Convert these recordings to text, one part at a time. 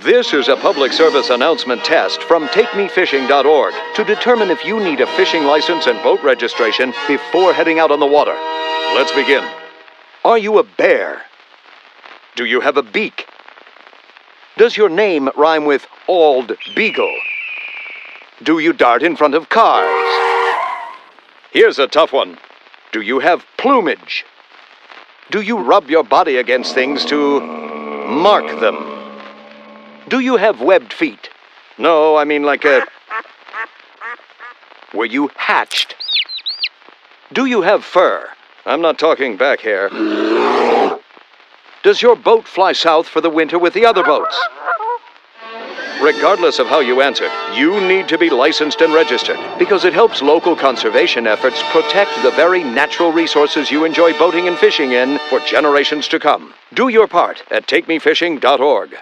This is a public service announcement test from TakeMeFishing.org to determine if you need a fishing license and boat registration before heading out on the water. Let's begin. Are you a bear? Do you have a beak? Does your name rhyme with Ald Beagle? Do you dart in front of cars? Here's a tough one. Do you have plumage? Do you rub your body against things to mark them? Do you have webbed feet? No, I mean like a... Were you hatched? Do you have fur? I'm not talking back hair. Does your boat fly south for the winter with the other boats? Regardless of how you answered, you need to be licensed and registered because it helps local conservation efforts protect the very natural resources you enjoy boating and fishing in for generations to come. Do your part at TakeMeFishing.org.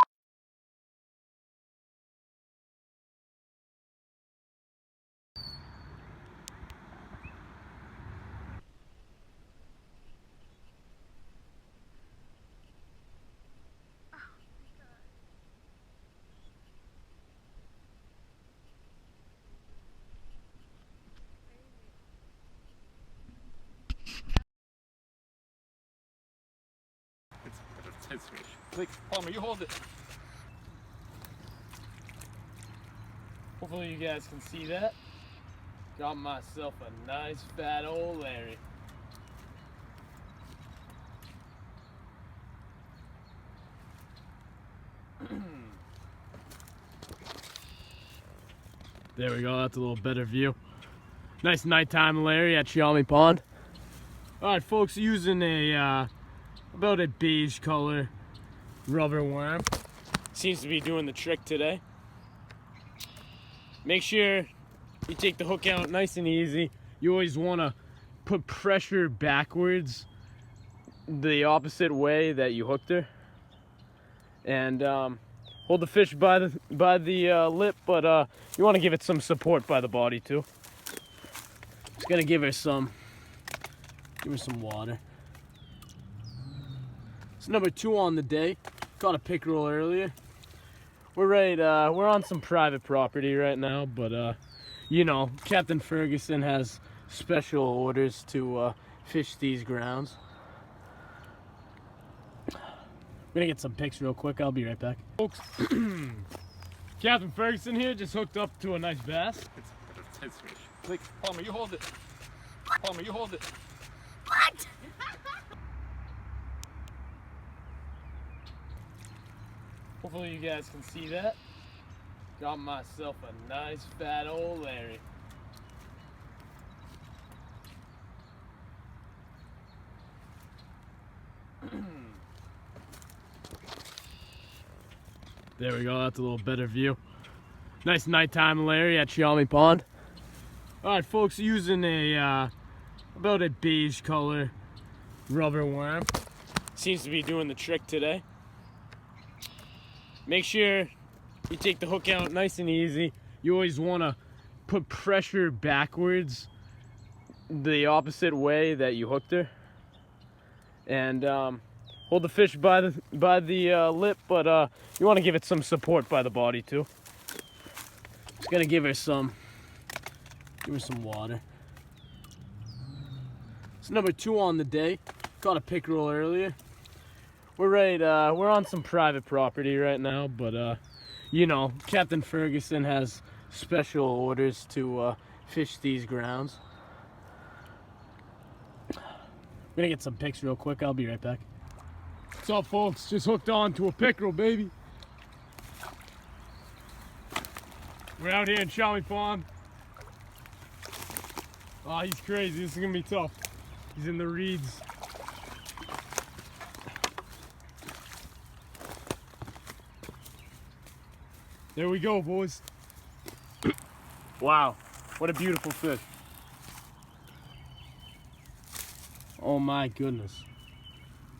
It's fish. Like, Palmer, you hold it. Hopefully you guys can see that. Got myself a nice fat old Larry. There we go, that's a little better view. Nice nighttime Larry at Xiaomi Pond. Alright folks, using a about a beige color rubber worm. Seems to be doing the trick today. Make sure you take the hook out nice and easy. You always want to put pressure backwards the opposite way that you hooked her. And hold the fish by the lip, but you want to give it some support by the body too. Just gonna give her some water. It's number 2 on the day. Caught a pickerel earlier. We're on some private property right now, but you know, Captain Ferguson has special orders to fish these grounds. I'm gonna get some pics real quick. I'll be right back. Folks, Captain Ferguson here just hooked up to a nice bass. It's fish. Like, Palmer, you hold it. Palmer, you hold it. What? Hopefully you guys can see that. Got myself a nice fat old Larry. There we go, that's a little better view. Nice nighttime Larry at Xiaomi Pond. Alright folks, using a about a beige color rubber worm. Seems to be doing the trick today. Make sure you take the hook out nice and easy. You always want to put pressure backwards the opposite way that you hooked her. And hold the fish by the lip, but you want to give it some support by the body too. Just gonna give her some water. It's number 2 on the day. Caught a pickerel earlier. We're on some private property right now, but you know, Captain Ferguson has special orders to fish these grounds. I'm gonna get some pics real quick. I'll be right back. What's up, folks? Just hooked on to a pickerel, baby. We're out here in Xiaomi Pond. Oh, he's crazy. This is gonna be tough. He's in the reeds. There we go, boys. Wow, what a beautiful fish. Oh my goodness.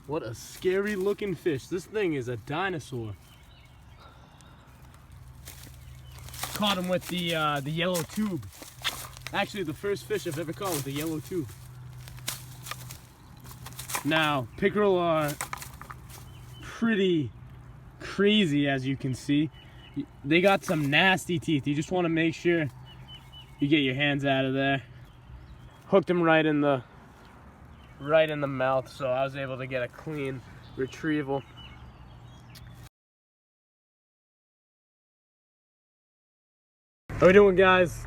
What a scary looking fish. This thing is a dinosaur. Caught him with the yellow tube. Actually, the first fish I've ever caught with a yellow tube. Now, pickerel are pretty crazy, as you can see. They got some nasty teeth. You just want to make sure you get your hands out of there. Hooked him right in the mouth, so I was able to get a clean retrieval. How we doing, guys?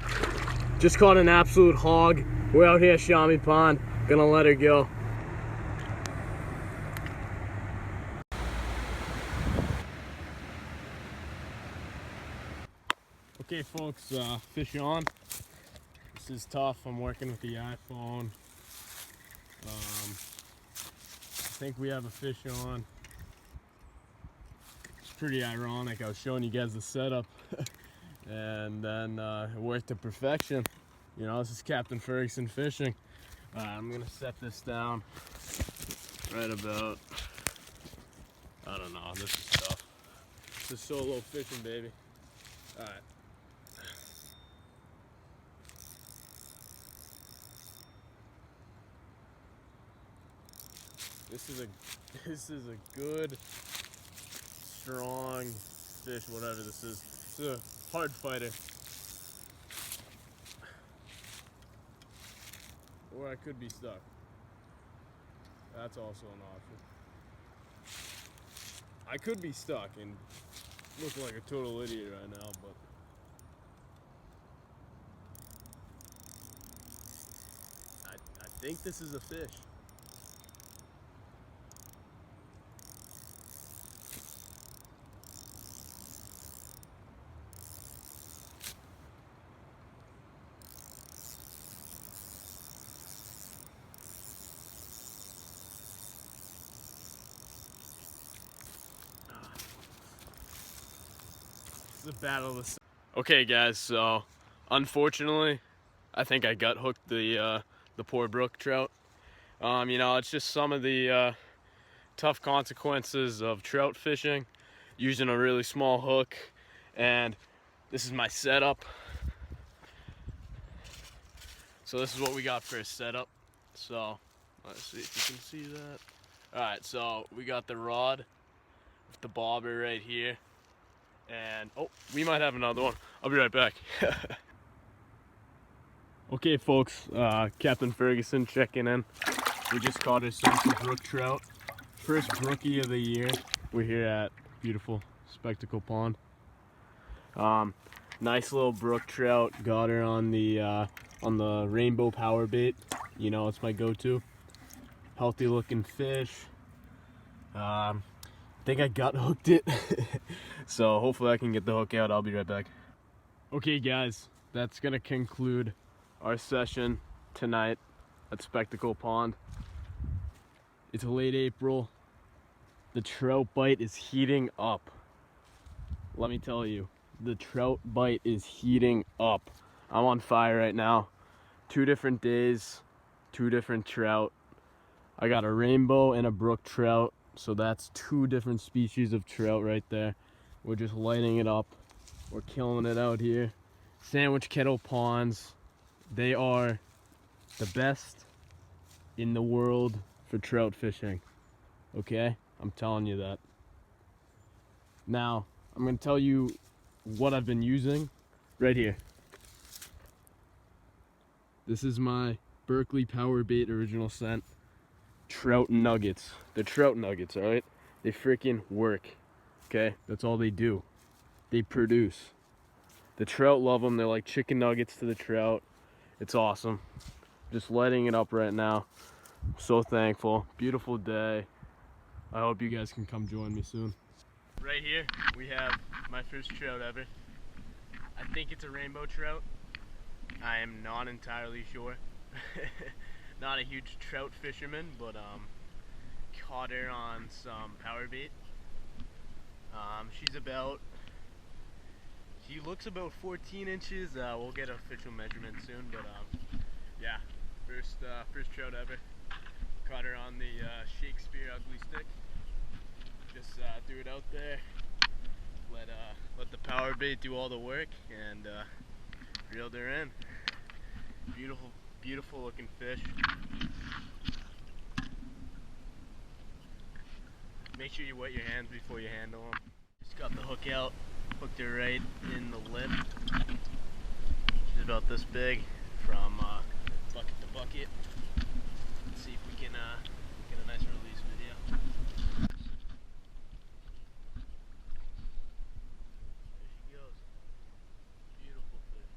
Just caught an absolute hog. We're out here at Shawnee Pond. Gonna let her go. Okay, folks, fish on. This is tough. I'm working with the iPhone. I think we have a fish on. It's pretty ironic. I was showing you guys the setup, and then it worked to perfection. You know, this is Capt.Ferg and Fishing. I'm gonna set this down right about, I don't know, this is tough. This is solo fishing, baby. All right. This is a good, strong fish, whatever this is. It's a hard fighter. Or I could be stuck. That's also an option. I could be stuck and look like a total idiot right now, but I think this is a fish. The battle of the... Okay, guys, so unfortunately I think I gut hooked the poor brook trout. You know, it's just some of the tough consequences of trout fishing using a really small hook. And this is my setup. So this is what we got for a setup. So let's see if you can see that. All right, so we got the rod with the bobber right here. And oh, we might have another one. I'll be right back. Okay, folks, Captain Ferguson checking in. We just caught ourselves some brook trout. First brookie of the year. We're here at beautiful Spectacle Pond. Nice little brook trout. Got her on the rainbow power bait. You know, it's my go-to. Healthy looking fish. I think I gut hooked it. So hopefully I can get the hook out. I'll be right back. Okay, guys, that's gonna conclude our session tonight at Spectacle Pond. It's late April. The trout bite is heating up. Let me tell you, the trout bite is heating up. I'm on fire right now. 2 different days, 2 different trout. I got a rainbow and a brook trout. So that's 2 different species of trout right there. We're just lighting it up. We're killing it out here. Sandwich kettle ponds. They are the best in the world for trout fishing. Okay? I'm telling you that. Now, I'm going to tell you what I've been using right here. This is my Berkeley Power Bait Original Scent trout nuggets. They're trout nuggets, alright? They freaking work. Okay? That's all they do. They produce. The trout love them. They're like chicken nuggets to the trout. It's awesome. Just lighting it up right now. I'm so thankful. Beautiful day. I hope you guys can come join me soon. Right here, we have my first trout ever. I think it's a rainbow trout. I am not entirely sure. Not a huge trout fisherman, but caught her on some power bait. She looks about 14 inches. We'll get official measurement soon, but yeah, first trout ever. Caught her on the Shakespeare ugly stick. Just threw it out there. Let the power bait do all the work, and reeled her in. Beautiful looking fish. Make sure you wet your hands before you handle them. Got the hook out, hooked her right in the lip. She's about this big from bucket to bucket. Let's see if we can get a nice release video. There she goes. Beautiful fish.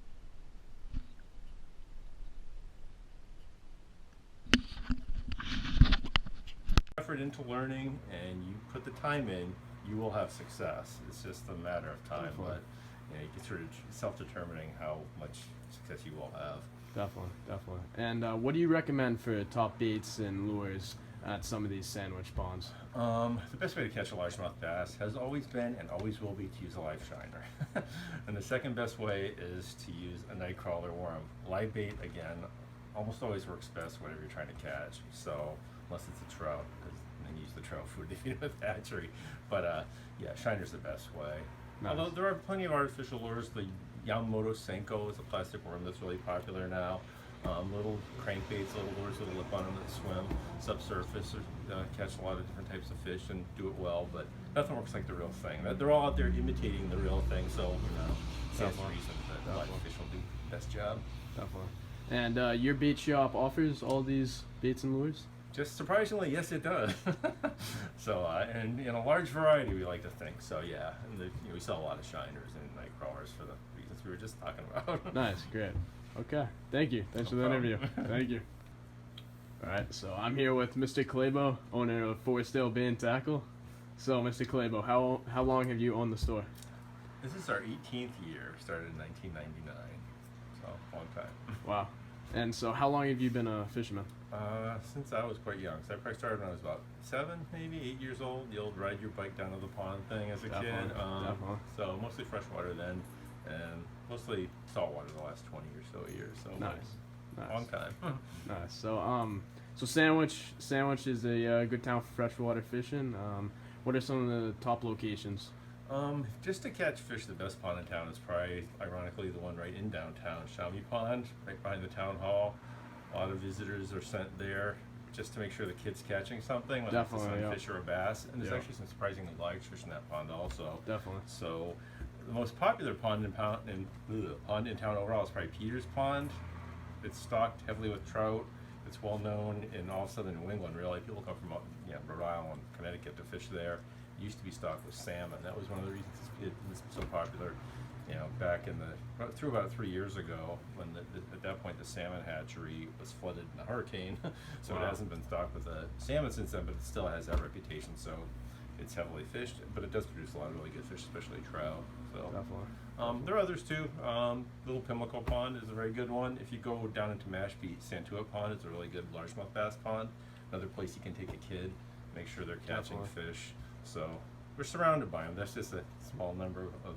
Effort into learning and you put the time in, you will have success. It's just a matter of time, Definitely. but you can sort of self-determining how much success you will have. Definitely. And what do you recommend for top baits and lures at some of these sandwich ponds? The best way to catch a largemouth bass has always been and always will be to use a live shiner. And the second best way is to use a night crawler worm. Live bait, again, almost always works best whatever you're trying to catch. So unless it's a trout, and then use the trout food to feed with hatchery. But yeah, shiner's the best way. Nice. Although there are plenty of artificial lures. The Yamamoto Senko is a plastic worm that's really popular now. Little crankbaits, little lures with a lip on them that swim subsurface or catch a lot of different types of fish and do it well, but nothing works like the real thing. They're all out there imitating the real thing, so stands to reason that live fish will do the best job. Definitely. And your bait shop offers all these baits and lures? Just surprisingly, yes, it does. So, and in a large variety, we like to think. So, yeah, and we sell a lot of shiners and night crawlers for the reasons we were just talking about. Nice, great. Okay, thank you. Thanks for the interview. Thank you. All right, so I'm here with Mr. Clabo, owner of Forestdale Band Tackle. So, Mr. Clabo, how long have you owned the store? This is our 18th year. Started in 1999, so long time. Wow. And so, how long have you been a fisherman? Since I was quite young. So I probably started when I was about 7, maybe 8 years old. The old ride your bike down to the pond thing as a kid. Definitely. So mostly freshwater then, and mostly saltwater the last 20 or so years. So Nice. long time. Nice. So Sandwich is a good town for freshwater fishing. What are some of the top locations? Just to catch fish, the best pond in town is probably, ironically, the one right in downtown, Shawnee Pond, right behind the town hall. A lot of visitors are sent there just to make sure the kid's catching something, whether it's a sunfish or a bass. And there's actually some surprisingly large fish in that pond also. Definitely. So the most popular pond in town overall is probably Peters Pond. It's stocked heavily with trout. It's well known in all southern New England, really. People come from Rhode Island, Connecticut to fish there. It used to be stocked with salmon. That was one of the reasons it was so popular. Back through about 3 years ago, when at that point the salmon hatchery was flooded in a hurricane, so Wow. It hasn't been stocked with salmon since then, but it still has that reputation. So it's heavily fished, but it does produce a lot of really good fish, especially trout. So Definitely. there are others too. Little Pimlico Pond is a very good one. If you go down into Mashpee, Santua Pond is a really good largemouth bass pond. Another place you can take a kid, make sure they're catching fish. So we're surrounded by them. That's just a small number of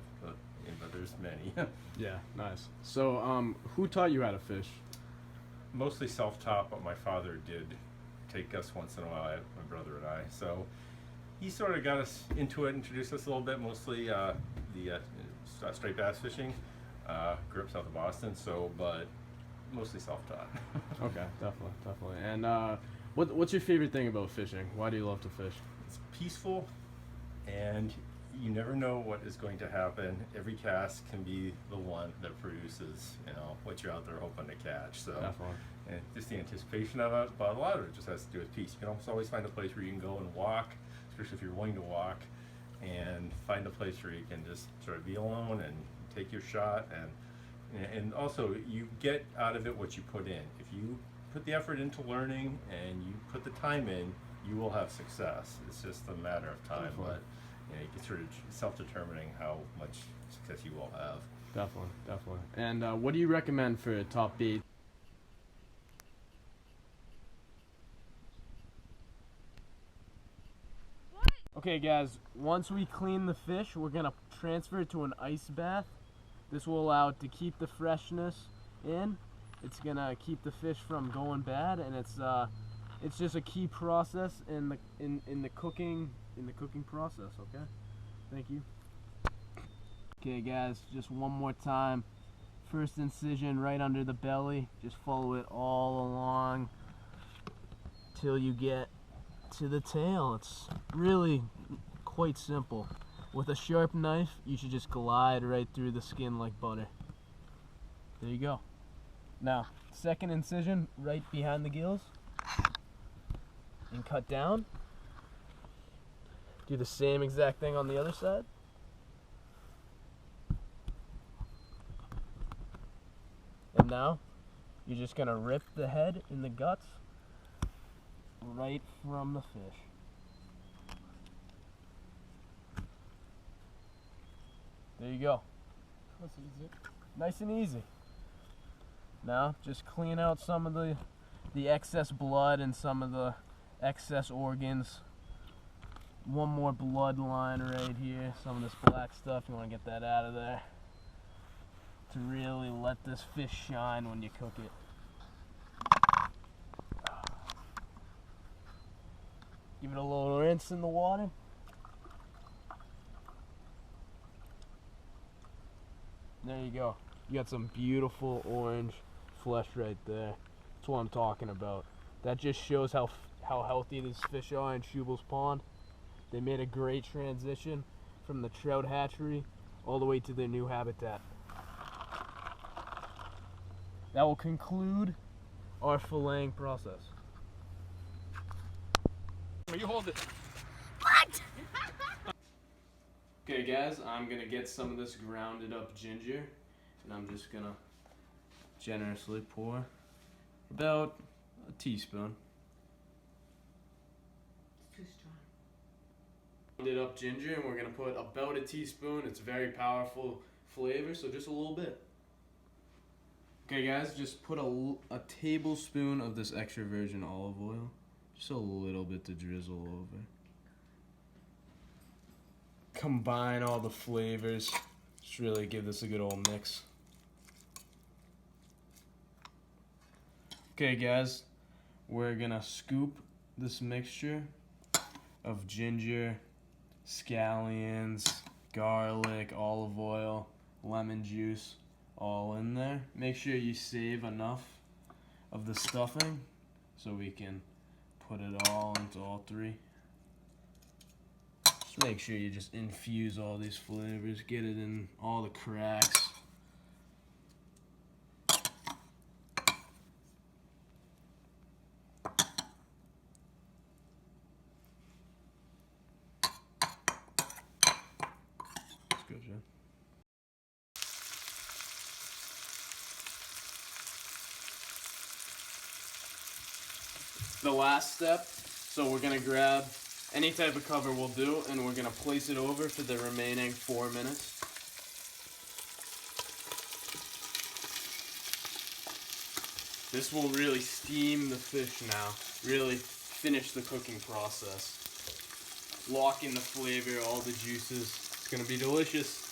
but there's many. Yeah, nice. So, who taught you how to fish? Mostly self-taught, but my father did take us once in a while, my brother and I. So he sort of got us into it, introduced us a little bit, mostly the straight bass fishing. Grew up south of Boston, but mostly self-taught. Okay, definitely. And what's your favorite thing about fishing? Why do you love to fish? It's peaceful, and you never know what is going to happen. Every cast can be the one that produces, what you're out there hoping to catch. So, Definitely. and just the anticipation of it. But a lot of it just has to do with peace. You can almost always find a place where you can go and walk, especially if you're willing to walk, and find a place where you can just sort of be alone and take your shot. And also, you get out of it what you put in. If you put the effort into learning and you put the time in, you will have success. It's just a matter of time. Definitely. But you can sort of self-determining how much success you will have. Definitely. And what do you recommend for top bait? Okay guys, once we clean the fish, we're gonna transfer it to an ice bath. This will allow it to keep the freshness in. It's gonna keep the fish from going bad, and it's just a key process in the cooking process. Okay, thank you. Okay guys, just one more time. First incision right under the belly. Just follow it all along till you get to the tail. It's really quite simple. With a sharp knife, you should just glide right through the skin like butter. There you go. Now, second incision right behind the gills. And cut down. Do the same exact thing on the other side. And now, you're just gonna rip the head and the guts right from the fish. There you go. That's easy. Nice and easy. Now, just clean out some of the excess blood and some of the excess organs. One more bloodline right here. Some of this black stuff, you want to get that out of there. To really let this fish shine when you cook it. Give it a little rinse in the water. There you go. You got some beautiful orange flesh right there. That's what I'm talking about. That just shows how healthy these fish are in Schubel's Pond. They made a great transition from the trout hatchery all the way to their new habitat. That will conclude our filleting process. You hold it. Okay guys, I'm gonna get some of this grounded up ginger and I'm just gonna generously pour about a teaspoon. It's too strong. Grounded up ginger and we're gonna put about a teaspoon. It's very powerful flavor, so just a little bit. Okay guys, just put a tablespoon of this extra virgin olive oil. Just a little bit to drizzle over. Combine all the flavors. Just really give this a good old mix. Okay guys, we're gonna scoop this mixture of ginger, scallions, garlic, olive oil, lemon juice all in there. Make sure you save enough of the stuffing so we can put it all into all three. Just make sure you just infuse all these flavors, get it in all the cracks. That's good, Jen. The last step, so we're gonna grab any type of cover will do and we're gonna place it over for the remaining 4 minutes. This will really steam the fish now, really finish the cooking process. Lock in the flavor, all the juices. It's gonna be delicious.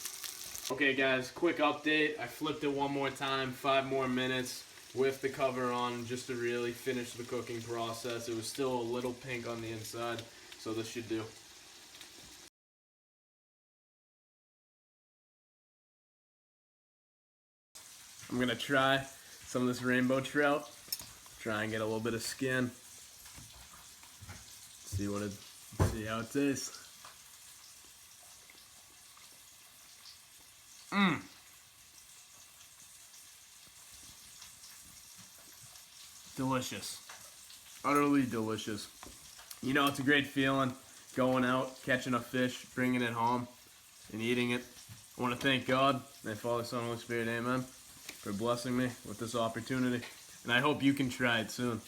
Okay guys, quick update. I flipped it one more time, 5 more minutes with the cover on just to really finish the cooking process. It was still a little pink on the inside, so this should do. I'm gonna try some of this rainbow trout. Try and get a little bit of skin. See how it tastes. Delicious. Utterly delicious. You know, it's a great feeling going out, catching a fish, bringing it home, and eating it. I want to thank God and Father, Son, Holy Spirit, amen, for blessing me with this opportunity. And I hope you can try it soon.